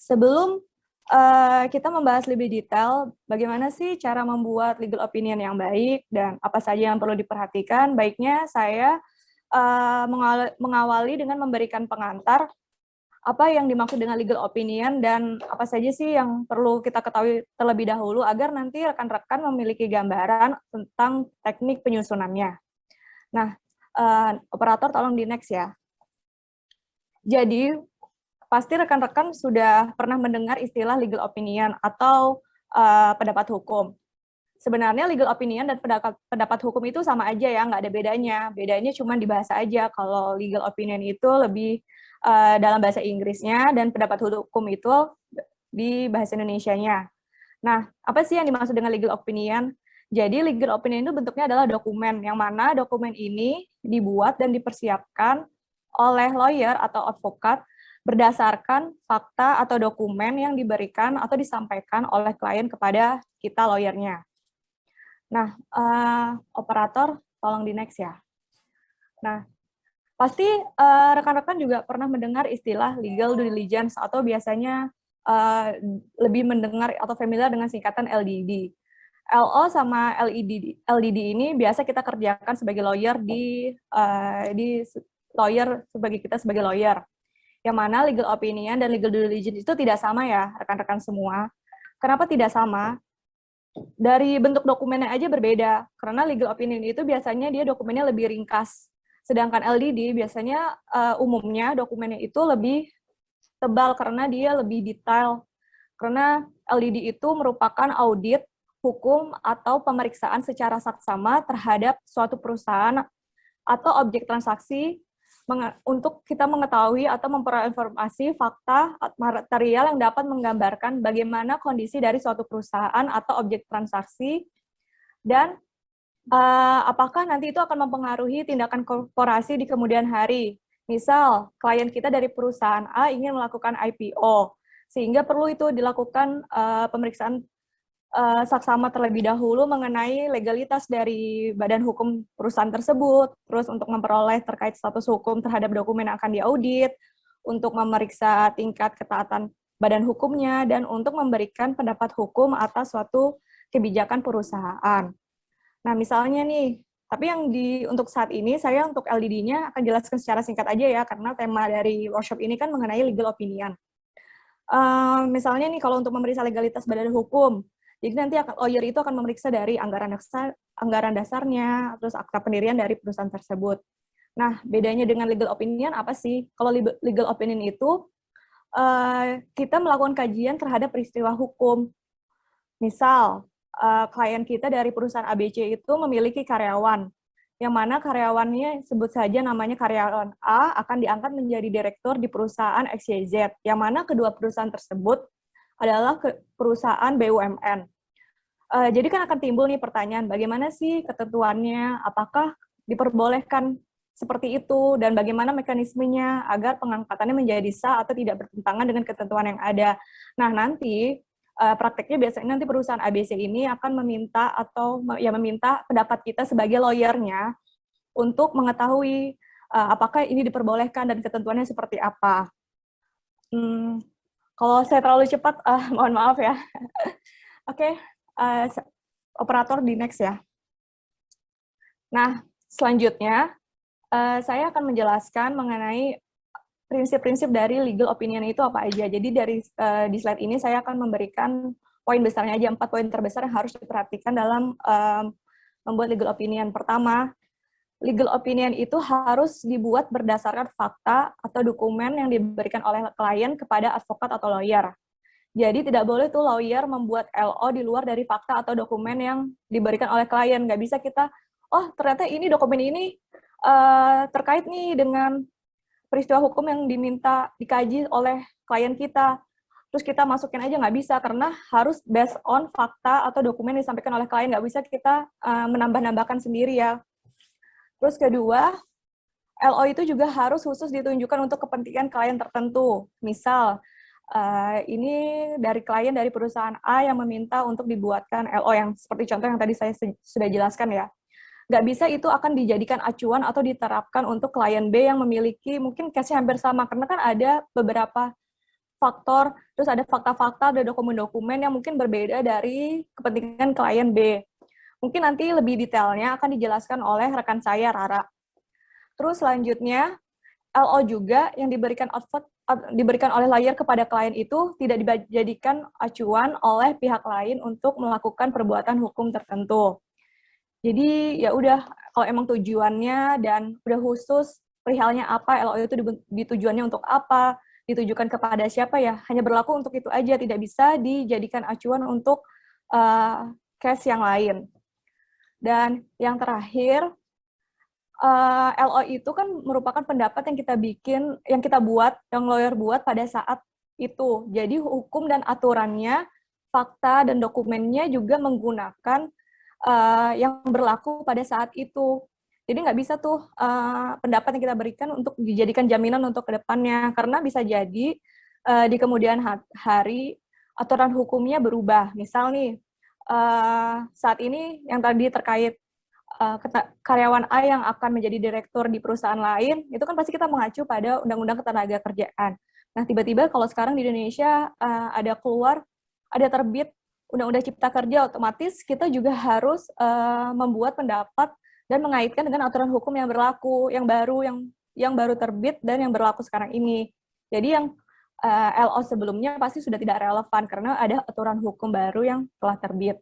sebelum kita membahas lebih detail bagaimana sih cara membuat legal opinion yang baik dan apa saja yang perlu diperhatikan, baiknya saya mengawali dengan memberikan pengantar apa yang dimaksud dengan legal opinion dan apa saja sih yang perlu kita ketahui terlebih dahulu agar nanti rekan-rekan memiliki gambaran tentang teknik penyusunannya. Nah, operator tolong di next ya. Jadi, pasti rekan-rekan sudah pernah mendengar istilah legal opinion atau pendapat hukum. Sebenarnya legal opinion dan pendapat hukum itu sama aja ya, nggak ada bedanya. Bedanya cuma di bahasa aja. Kalau legal opinion itu lebih dalam bahasa Inggrisnya dan pendapat hukum itu di bahasa Indonesianya. Nah, apa sih yang dimaksud dengan legal opinion? Jadi legal opinion itu bentuknya adalah dokumen, yang mana dokumen ini dibuat dan dipersiapkan oleh lawyer atau advokat berdasarkan fakta atau dokumen yang diberikan atau disampaikan oleh klien kepada kita lawyernya. Nah, operator tolong di next ya. Nah, pasti rekan-rekan juga pernah mendengar istilah legal due diligence atau biasanya lebih mendengar atau familiar dengan singkatan LDD. LO sama LDD ini biasa kita kerjakan sebagai lawyer di lawyer sebagai lawyer. Yang mana legal opinion dan legal due diligence itu tidak sama ya, rekan-rekan semua. Kenapa tidak sama? Dari bentuk dokumennya aja berbeda, karena legal opinion itu biasanya dia dokumennya lebih ringkas. Sedangkan LDD biasanya umumnya dokumennya itu lebih tebal karena dia lebih detail. Karena LDD itu merupakan audit hukum atau pemeriksaan secara saksama terhadap suatu perusahaan atau objek transaksi untuk kita mengetahui atau memperoleh informasi, fakta, material yang dapat menggambarkan bagaimana kondisi dari suatu perusahaan atau objek transaksi dan apakah nanti itu akan mempengaruhi tindakan korporasi di kemudian hari. Misal, klien kita dari perusahaan A ingin melakukan IPO, sehingga perlu itu dilakukan pemeriksaan saksama terlebih dahulu mengenai legalitas dari badan hukum perusahaan tersebut, terus untuk memperoleh terkait status hukum terhadap dokumen yang akan diaudit, untuk memeriksa tingkat ketaatan badan hukumnya, dan untuk memberikan pendapat hukum atas suatu kebijakan perusahaan. Nah, misalnya nih, tapi yang untuk saat ini, saya untuk LDD-nya akan jelaskan secara singkat aja ya, karena tema dari workshop ini kan mengenai legal opinion. Misalnya nih, kalau untuk memeriksa legalitas badan hukum, jadi nanti lawyer itu akan memeriksa dari anggaran dasarnya, terus akta pendirian dari perusahaan tersebut. Nah, bedanya dengan legal opinion apa sih? Kalau legal opinion itu, kita melakukan kajian terhadap peristiwa hukum. Misal, klien kita dari perusahaan ABC itu memiliki karyawan, yang mana karyawannya sebut saja namanya karyawan A akan diangkat menjadi direktur di perusahaan XYZ, yang mana kedua perusahaan tersebut adalah perusahaan BUMN. Jadi kan akan timbul nih pertanyaan, bagaimana sih ketentuannya, apakah diperbolehkan seperti itu, dan bagaimana mekanismenya agar pengangkatannya menjadi sah atau tidak bertentangan dengan ketentuan yang ada. Nah, nanti prakteknya biasanya nanti perusahaan ABC ini akan meminta meminta pendapat kita sebagai lawyernya untuk mengetahui apakah ini diperbolehkan dan ketentuannya seperti apa. Kalau saya terlalu cepat, mohon maaf ya. Oke, operator di next ya. Nah, selanjutnya saya akan menjelaskan mengenai prinsip-prinsip dari legal opinion itu apa aja. Jadi di slide ini saya akan memberikan poin besarnya aja, 4 poin terbesar yang harus diperhatikan dalam membuat legal opinion. Pertama, legal opinion itu harus dibuat berdasarkan fakta atau dokumen yang diberikan oleh klien kepada advokat atau lawyer. Jadi tidak boleh tuh lawyer membuat LO di luar dari fakta atau dokumen yang diberikan oleh klien. Nggak bisa kita, oh ternyata ini dokumen ini terkait nih dengan peristiwa hukum yang diminta dikaji oleh klien kita. Terus kita masukin aja, nggak bisa, karena harus based on fakta atau dokumen yang disampaikan oleh klien. Nggak bisa kita menambah-nambahkan sendiri ya. Terus kedua, LO itu juga harus khusus ditunjukkan untuk kepentingan klien tertentu. Misal, ini dari klien dari perusahaan A yang meminta untuk dibuatkan LO yang seperti contoh yang tadi saya sudah jelaskan ya. Nggak bisa itu akan dijadikan acuan atau diterapkan untuk klien B yang memiliki mungkin case-nya hampir sama, karena kan ada beberapa faktor, terus ada fakta-fakta, ada dokumen-dokumen yang mungkin berbeda dari kepentingan klien B. Mungkin nanti lebih detailnya akan dijelaskan oleh rekan saya, Rara. Terus selanjutnya, LO juga yang diberikan oleh lawyer kepada klien itu tidak dijadikan acuan oleh pihak lain untuk melakukan perbuatan hukum tertentu. Jadi ya udah, kalau emang tujuannya dan udah khusus perihalnya apa, LO itu ditujuannya untuk apa, ditujukan kepada siapa, ya hanya berlaku untuk itu aja, tidak bisa dijadikan acuan untuk case yang lain. Dan yang terakhir, LO itu kan merupakan pendapat yang kita buat, yang lawyer buat pada saat itu. Jadi hukum dan aturannya, fakta dan dokumennya juga menggunakan yang berlaku pada saat itu. Jadi nggak bisa tuh pendapat yang kita berikan untuk dijadikan jaminan untuk kedepannya, karena bisa jadi di kemudian hari aturan hukumnya berubah. Misal nih, saat ini yang tadi terkait karyawan A yang akan menjadi direktur di perusahaan lain, itu kan pasti kita mengacu pada Undang-Undang Ketenagakerjaan. Nah, tiba-tiba kalau sekarang di Indonesia ada terbit Undang-Undang Cipta Kerja, otomatis kita juga harus membuat pendapat dan mengaitkan dengan aturan hukum yang berlaku, yang baru terbit dan yang berlaku sekarang ini. Jadi yang LO sebelumnya pasti sudah tidak relevan karena ada aturan hukum baru yang telah terbit.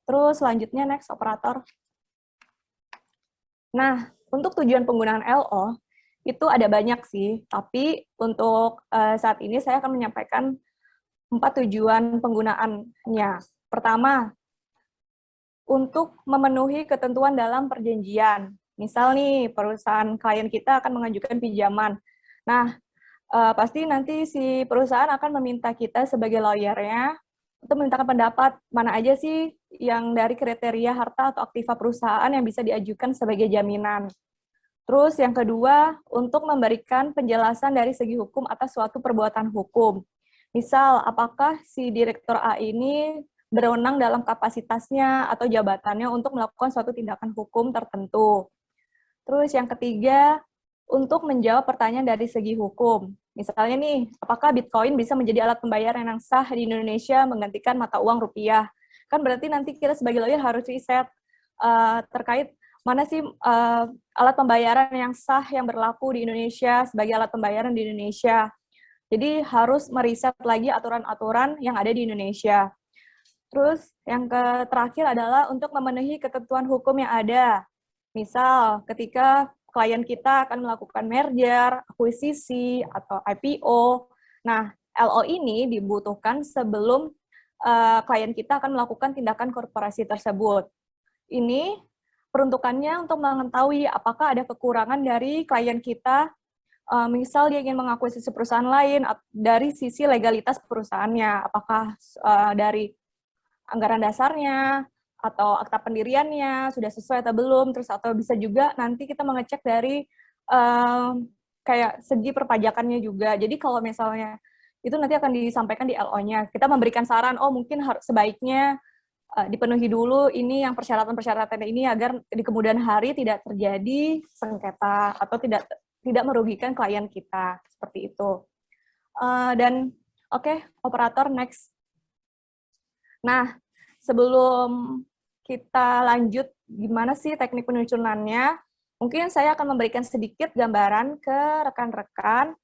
Terus selanjutnya next, operator. Nah, untuk tujuan penggunaan LO, itu ada banyak sih, tapi untuk saat ini saya akan menyampaikan 4 tujuan penggunaannya. Pertama, untuk memenuhi ketentuan dalam perjanjian. Misal nih, perusahaan klien kita akan mengajukan pinjaman. Nah, pasti nanti si perusahaan akan meminta kita sebagai lawyernya untuk memintakan pendapat mana aja sih yang dari kriteria harta atau aktiva perusahaan yang bisa diajukan sebagai jaminan. Terus yang kedua, untuk memberikan penjelasan dari segi hukum atas suatu perbuatan hukum. Misal, apakah si direktur A ini berwenang dalam kapasitasnya atau jabatannya untuk melakukan suatu tindakan hukum tertentu. Terus yang ketiga, untuk menjawab pertanyaan dari segi hukum. Misalnya nih, apakah Bitcoin bisa menjadi alat pembayaran yang sah di Indonesia menggantikan mata uang rupiah? Kan berarti nanti kita sebagai lawyer harus riset terkait mana sih alat pembayaran yang sah yang berlaku di Indonesia sebagai alat pembayaran di Indonesia. Jadi harus meriset lagi aturan-aturan yang ada di Indonesia. Terus yang terakhir adalah untuk memenuhi ketentuan hukum yang ada. Misal ketika klien kita akan melakukan merger, akuisisi, atau IPO. Nah, LO ini dibutuhkan sebelum klien kita akan melakukan tindakan korporasi tersebut. Ini peruntukannya untuk mengetahui apakah ada kekurangan dari klien kita, misal dia ingin mengakuisisi perusahaan lain, dari sisi legalitas perusahaannya, apakah dari anggaran dasarnya, atau akta pendiriannya sudah sesuai atau belum, terus atau bisa juga nanti kita mengecek dari kayak segi perpajakannya juga. Jadi kalau misalnya itu nanti akan disampaikan di LO-nya. Kita memberikan saran, oh mungkin sebaiknya dipenuhi dulu ini yang persyaratan-persyaratan ini agar di kemudian hari tidak terjadi sengketa atau tidak merugikan klien kita, seperti itu. Dan oke, operator next. Nah, sebelum kita lanjut gimana sih teknik penyusunannya, mungkin saya akan memberikan sedikit gambaran ke rekan-rekan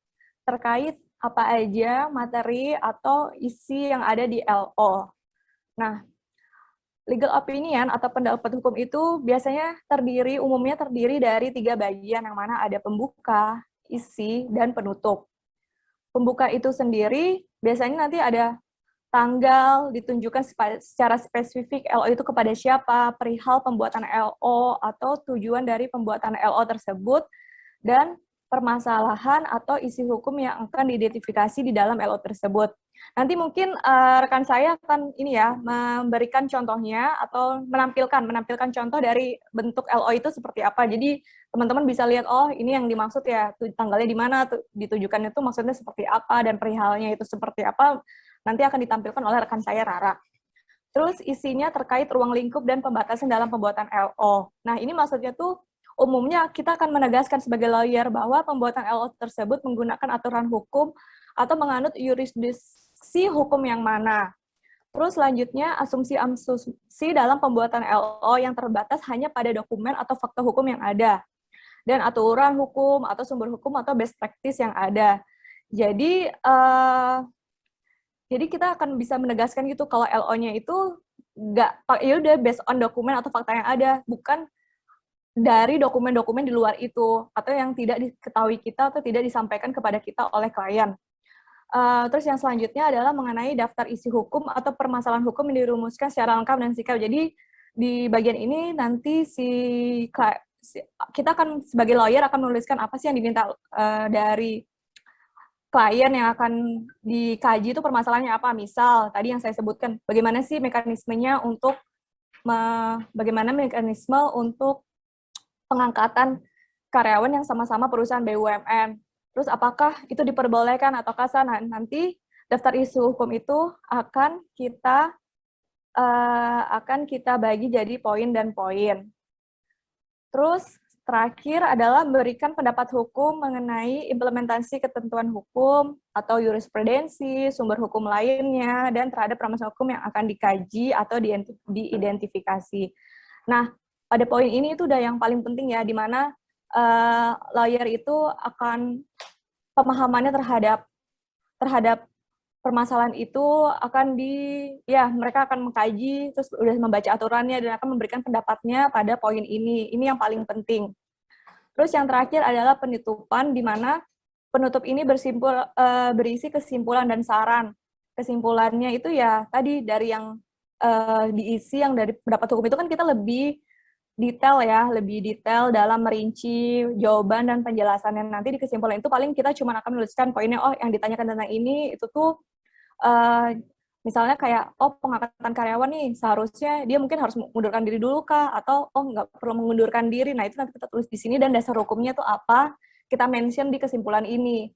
terkait apa aja materi atau isi yang ada di LO. Nah, legal opinion atau pendapat hukum itu biasanya umumnya terdiri dari 3 bagian, yang mana ada pembuka, isi, dan penutup. Pembuka itu sendiri biasanya nanti ada tanggal, ditunjukkan secara spesifik LO itu kepada siapa, perihal pembuatan LO atau tujuan dari pembuatan LO tersebut, dan permasalahan atau isi hukum yang akan diidentifikasi di dalam LO tersebut. Nanti mungkin rekan saya akan memberikan contohnya atau menampilkan contoh dari bentuk LO itu seperti apa. Jadi teman-teman bisa lihat, oh ini yang dimaksud ya, tanggalnya di mana, ditujukan itu maksudnya seperti apa, dan perihalnya itu seperti apa, nanti akan ditampilkan oleh rekan saya, Rara. Terus isinya terkait ruang lingkup dan pembatasan dalam pembuatan LO. Nah, ini maksudnya tuh umumnya kita akan menegaskan sebagai lawyer bahwa pembuatan LO tersebut menggunakan aturan hukum atau menganut yurisdiksi hukum yang mana. Terus selanjutnya asumsi-asumsi dalam pembuatan LO yang terbatas hanya pada dokumen atau fakta hukum yang ada, dan aturan hukum atau sumber hukum atau best practice yang ada. Jadi kita akan bisa menegaskan gitu kalau LO-nya itu nggak, ya udah based on dokumen atau fakta yang ada, bukan dari dokumen-dokumen di luar itu atau yang tidak diketahui kita atau tidak disampaikan kepada kita oleh klien. Terus yang selanjutnya adalah mengenai daftar isi hukum atau permasalahan hukum yang dirumuskan secara lengkap dan sikap. Jadi di bagian ini nanti kita akan sebagai lawyer akan menuliskan apa sih yang diminta dari klien yang akan dikaji itu permasalahannya apa. Misal tadi yang saya sebutkan, bagaimana sih mekanismenya untuk bagaimana mekanisme untuk pengangkatan karyawan yang sama-sama perusahaan BUMN. Terus apakah itu diperbolehkan ataukah nanti daftar isu hukum itu akan kita bagi jadi poin dan poin. Terus terakhir adalah memberikan pendapat hukum mengenai implementasi ketentuan hukum atau jurisprudensi, sumber hukum lainnya, dan terhadap permasalahan hukum yang akan dikaji atau diidentifikasi. Nah, pada poin ini itu udah yang paling penting ya, di mana lawyer itu akan pemahamannya terhadap permasalahan itu akan mereka akan mengkaji, terus udah membaca aturannya dan akan memberikan pendapatnya pada poin ini. Ini yang paling penting. Terus yang terakhir adalah penutupan, di mana penutup ini berisi kesimpulan dan saran. Kesimpulannya itu ya tadi dari yang diisi yang dari pendapat hukum itu kan kita lebih detail dalam merinci jawaban dan penjelasannya. Nanti di kesimpulan itu paling kita cuma akan menuliskan poinnya, oh yang ditanyakan tentang ini, itu tuh misalnya kayak, oh pengangkatan karyawan nih, seharusnya dia mungkin harus mengundurkan diri dulu kah? Atau, oh nggak perlu mengundurkan diri, nah itu nanti kita tulis di sini, dan dasar hukumnya tuh apa, kita mention di kesimpulan ini.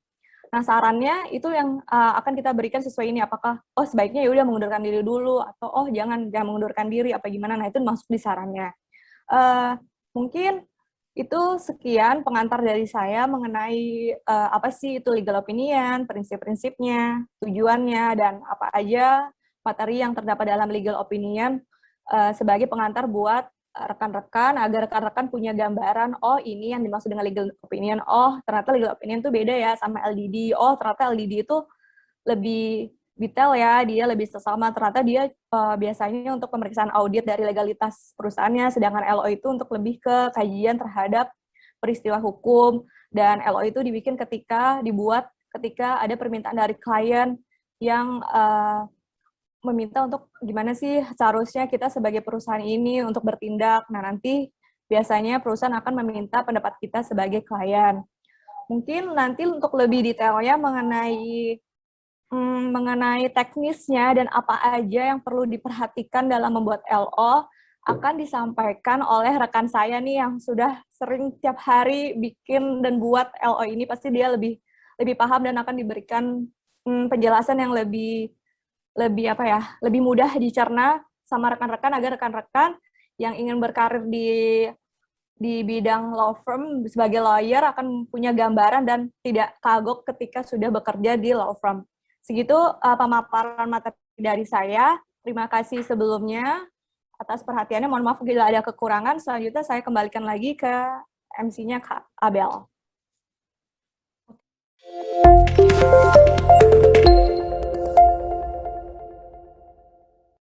Nah sarannya itu yang akan kita berikan sesuai ini, apakah, oh sebaiknya ya udah mengundurkan diri dulu, atau oh jangan mengundurkan diri, apa gimana, nah itu masuk di sarannya. Mungkin itu sekian pengantar dari saya mengenai apa sih itu legal opinion, prinsip-prinsipnya, tujuannya, dan apa aja materi yang terdapat dalam legal opinion sebagai pengantar buat rekan-rekan, agar rekan-rekan punya gambaran, oh ini yang dimaksud dengan legal opinion, oh ternyata legal opinion itu beda ya sama LDD, oh ternyata LDD itu lebih detail ya, dia lebih sesama, ternyata dia biasanya untuk pemeriksaan audit dari legalitas perusahaannya, sedangkan LO itu untuk lebih ke kajian terhadap peristiwa hukum, dan LO itu dibuat ketika ada permintaan dari klien yang meminta untuk gimana sih seharusnya kita sebagai perusahaan ini untuk bertindak. Nah nanti biasanya perusahaan akan meminta pendapat kita sebagai klien. Mungkin nanti untuk lebih detailnya mengenai teknisnya dan apa aja yang perlu diperhatikan dalam membuat LO akan disampaikan oleh rekan saya nih yang sudah sering tiap hari bikin dan buat LO ini. Pasti dia lebih paham dan akan diberikan penjelasan yang lebih mudah dicerna sama rekan-rekan, agar rekan-rekan yang ingin berkarir di bidang law firm sebagai lawyer akan punya gambaran dan tidak kagok ketika sudah bekerja di law firm. Segitu pemaparan materi dari saya. Terima kasih sebelumnya atas perhatiannya. Mohon maaf bila ada kekurangan. Selanjutnya saya kembalikan lagi ke MC-nya Kak Abel.